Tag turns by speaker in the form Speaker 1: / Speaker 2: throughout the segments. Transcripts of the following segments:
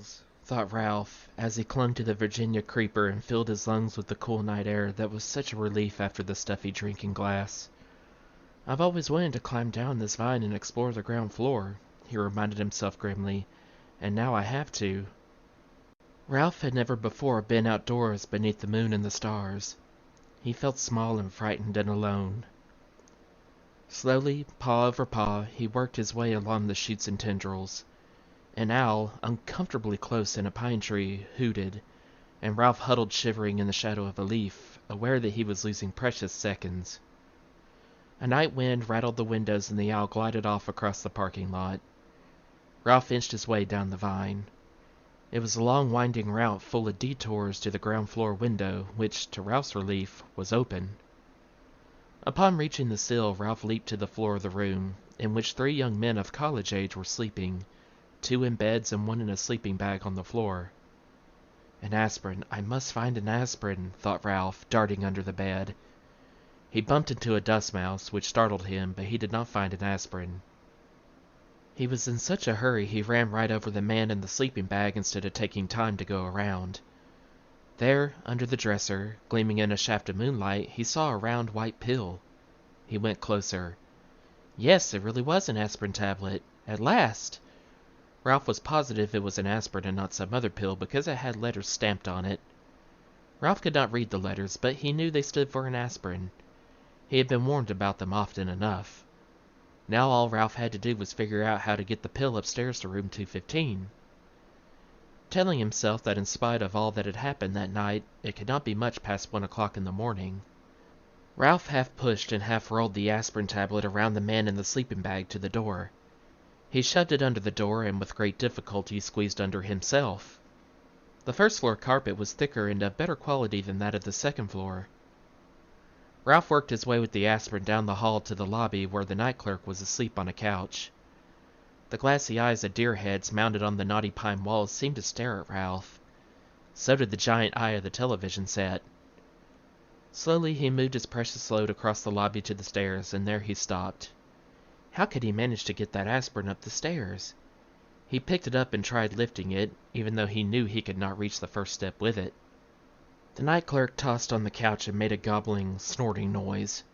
Speaker 1: tendrils, thought Ralph, as he clung to the Virginia creeper and filled his lungs with the cool night air that was such a relief after the stuffy drinking glass. "I've always wanted to climb down this vine and explore the ground floor," he reminded himself grimly, "and now I have to." Ralph had never before been outdoors beneath the moon and the stars. He felt small and frightened and alone. Slowly, paw over paw, he worked his way along the shoots and tendrils. An owl, uncomfortably close in a pine tree, hooted, and Ralph huddled shivering in the shadow of a leaf, aware that he was losing precious seconds. A night wind rattled the windows and the owl glided off across the parking lot. Ralph inched his way down the vine. It was a long winding route full of detours to the ground floor window, which, to Ralph's relief, was open. Upon reaching the sill, Ralph leaped to the floor of the room, in which 3 young men of college age were sleeping, 2 in beds and 1 in a sleeping bag on the floor. An aspirin. I must find an aspirin, thought Ralph, darting under the bed. He bumped into a dust mouse, which startled him, but he did not find an aspirin. He was in such a hurry he ran right over the man in the sleeping bag instead of taking time to go around. There, under the dresser, gleaming in a shaft of moonlight, he saw a round white pill. He went closer. Yes, it really was an aspirin tablet. At last! Ralph was positive it was an aspirin and not some other pill because it had letters stamped on it. Ralph could not read the letters, but he knew they stood for an aspirin. He had been warned about them often enough. Now all Ralph had to do was figure out how to get the pill upstairs to room 215. Telling himself that in spite of all that had happened that night, it could not be much past 1 o'clock in the morning, Ralph half pushed and half rolled the aspirin tablet around the man in the sleeping bag to the door. He shoved it under the door and with great difficulty squeezed under himself. The first floor carpet was thicker and of better quality than that of the second floor. Ralph worked his way with the aspirin down the hall to the lobby where the night clerk was asleep on a couch. The glassy eyes of deer heads mounted on the knotty pine walls seemed to stare at Ralph. So did the giant eye of the television set. Slowly he moved his precious load across the lobby to the stairs, and there he stopped. How could he manage to get that aspirin up the stairs? He picked it up and tried lifting it, even though he knew he could not reach the first step with it. The night clerk tossed on the couch and made a gobbling, snorting noise.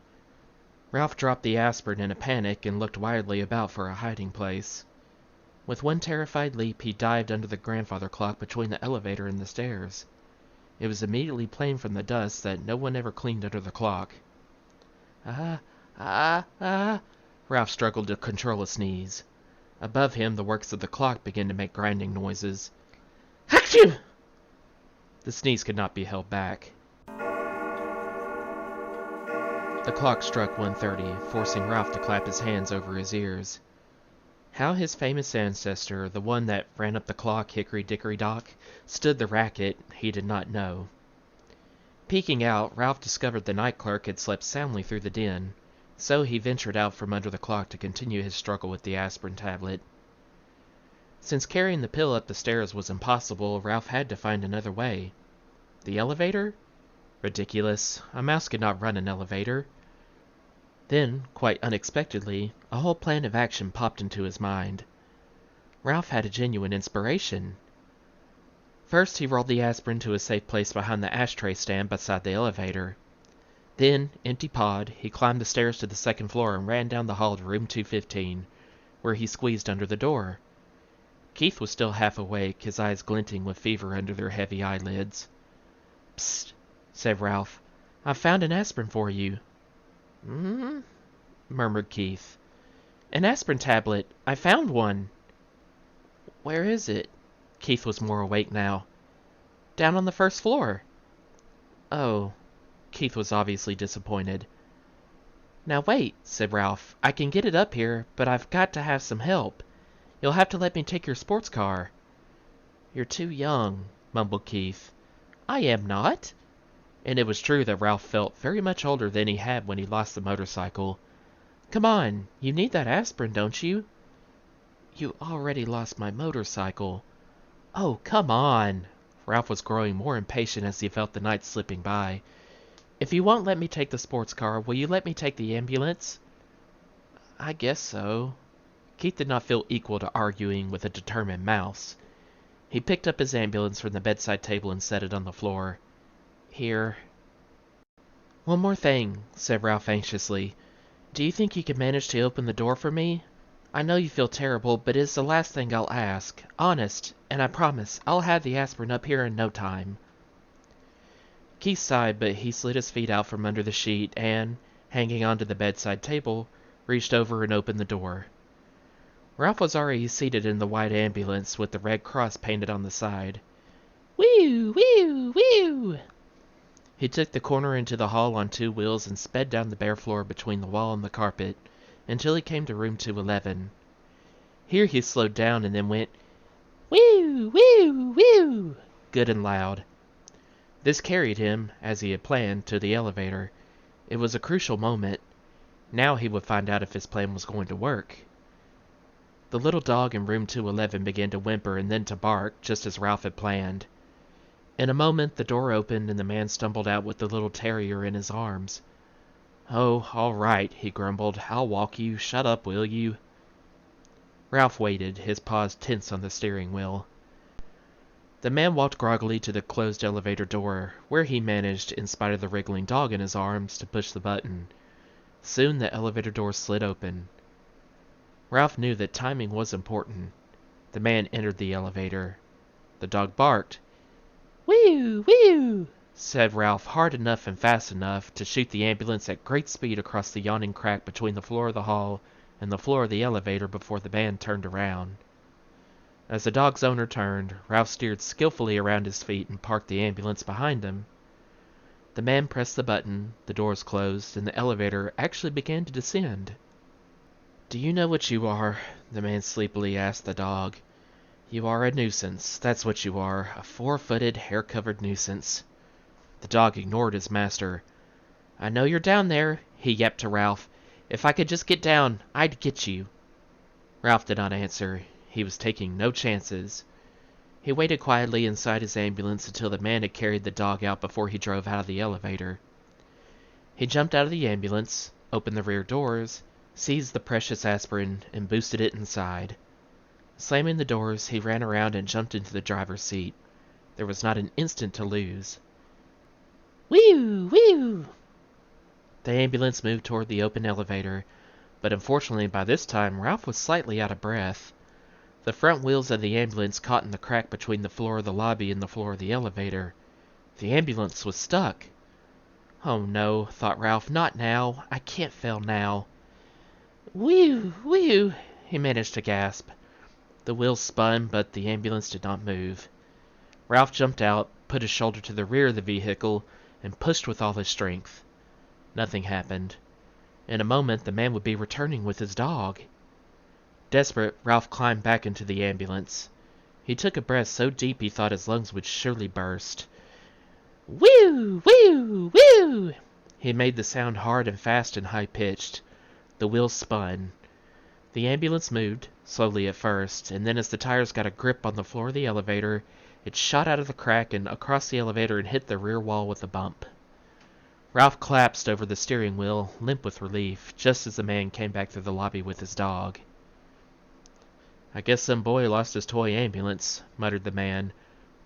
Speaker 1: Ralph dropped the aspirin in a panic and looked wildly about for a hiding place. With one terrified leap, he dived under the grandfather clock between the elevator and the stairs. It was immediately plain from the dust that no one ever cleaned under the clock. Ralph struggled to control a sneeze. Above him, the works of the clock began to make grinding noises. Achoo! The sneeze could not be held back. The clock struck 1:30, forcing Ralph to clap his hands over his ears. How his famous ancestor, the one that ran up the clock hickory-dickory-dock, stood the racket, he did not know. Peeking out, Ralph discovered the night clerk had slept soundly through the din, so he ventured out from under the clock to continue his struggle with the aspirin tablet. Since carrying the pill up the stairs was impossible, Ralph had to find another way. The elevator? Ridiculous. A mouse could not run an elevator. Then, quite unexpectedly, a whole plan of action popped into his mind. Ralph had a genuine inspiration. First, he rolled the aspirin to a safe place behind the ashtray stand beside the elevator. Then, empty-pawed, he climbed the stairs to the second floor and ran down the hall to room 215, where he squeezed under the door. Keith was still half awake, his eyes glinting with fever under their heavy eyelids. "Psst," said Ralph. "I've found an aspirin for you." "Hmm?" murmured Keith. "An aspirin tablet. I found one." "Where is it?" Keith was more awake now. "Down on the first floor." "Oh." Keith was obviously disappointed. "Now wait," said Ralph. "I can get it up here, but I've got to have some help. You'll have to let me take your sports car." "You're too young," mumbled Keith. "I am not." And it was true that Ralph felt very much older than he had when he lost the motorcycle. "Come on, you need that aspirin, don't you?" "You already lost my motorcycle." "Oh, come on." Ralph was growing more impatient as he felt the night slipping by. "If you won't let me take the sports car, will you let me take the ambulance?" "I guess so." Keith did not feel equal to arguing with a determined mouse. He picked up his ambulance from the bedside table and set it on the floor. Here. One more thing, said Ralph anxiously. Do you think you could manage to open the door for me? I know you feel terrible, but it's the last thing I'll ask. Honest, and I promise I'll have the aspirin up here in no time. Keith sighed, but he slid his feet out from under the sheet and, hanging onto the bedside table, reached over and opened the door. Ralph was already seated in the white ambulance with the red cross painted on the side. Whew, whew, whew! He took the corner into the hall on 2 wheels and sped down the bare floor between the wall and the carpet until he came to room 211. Here he slowed down and then went, whew, whew, whew, good and loud. This carried him, as he had planned, to the elevator. It was a crucial moment. Now he would find out if his plan was going to work. The little dog in room 211 began to whimper and then to bark, just as Ralph had planned. In a moment, the door opened and the man stumbled out with the little terrier in his arms. Oh, all right, he grumbled. I'll walk you. Shut up, will you? Ralph waited, his paws tense on the steering wheel. The man walked groggily to the closed elevator door, where he managed, in spite of the wriggling dog in his arms, to push the button. Soon the elevator door slid open. Ralph knew that timing was important. The man entered the elevator. The dog barked. Whew, whew, said Ralph, hard enough and fast enough to shoot the ambulance at great speed across the yawning crack between the floor of the hall and the floor of the elevator before the man turned around. As the dog's owner turned, Ralph steered skillfully around his feet and parked the ambulance behind him. The man pressed the button, the doors closed, and the elevator actually began to descend. Do you know what you are? The man sleepily asked the dog. You are a nuisance, that's what you are, a 4-footed, hair-covered nuisance. The dog ignored his master. I know you're down there, he yapped to Ralph. If I could just get down, I'd get you. Ralph did not answer. He was taking no chances. He waited quietly inside his ambulance until the man had carried the dog out before he drove out of the elevator. He jumped out of the ambulance, opened the rear doors, seized the precious aspirin, and boosted it inside. Slamming the doors, he ran around and jumped into the driver's seat. There was not an instant to lose. Whew, whew! The ambulance moved toward the open elevator, but unfortunately by this time Ralph was slightly out of breath. The front wheels of the ambulance caught in the crack between the floor of the lobby and the floor of the elevator. The ambulance was stuck. Oh no, thought Ralph, not now. I can't fail now. Whew, whew, he managed to gasp. The wheels spun, but the ambulance did not move. Ralph jumped out, put his shoulder to the rear of the vehicle, and pushed with all his strength. Nothing happened. In a moment, the man would be returning with his dog. Desperate, Ralph climbed back into the ambulance. He took a breath so deep he thought his lungs would surely burst. Whew, whew, whew! He made the sound hard and fast and high-pitched. The wheels spun. The ambulance moved, slowly at first, and then as the tires got a grip on the floor of the elevator, it shot out of the crack and across the elevator and hit the rear wall with a bump. Ralph collapsed over the steering wheel, limp with relief, just as the man came back through the lobby with his dog. I guess some boy lost his toy ambulance, muttered the man,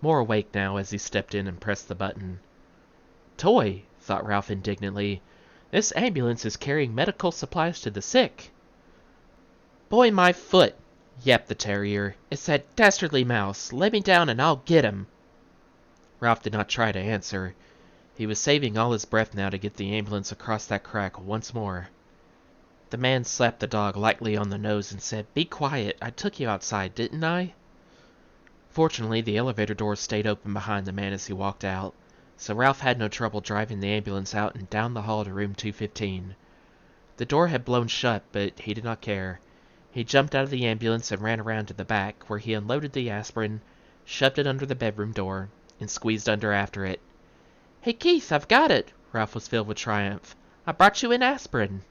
Speaker 1: more awake now as he stepped in and pressed the button. Toy, thought Ralph indignantly. This ambulance is carrying medical supplies to the sick. Boy, my foot, yapped the terrier. It's that dastardly mouse. Lay me down and I'll get him. Ralph did not try to answer. He was saving all his breath now to get the ambulance across that crack once more. The man slapped the dog lightly on the nose and said, Be quiet. I took you outside, didn't I? Fortunately, the elevator doors stayed open behind the man as he walked out, so Ralph had no trouble driving the ambulance out and down the hall to room 215. The door had blown shut, but he did not care. He jumped out of the ambulance and ran around to the back, where he unloaded the aspirin, shoved it under the bedroom door, and squeezed under after it. Hey, Keith, I've got it! Ralph was filled with triumph. I brought you an aspirin.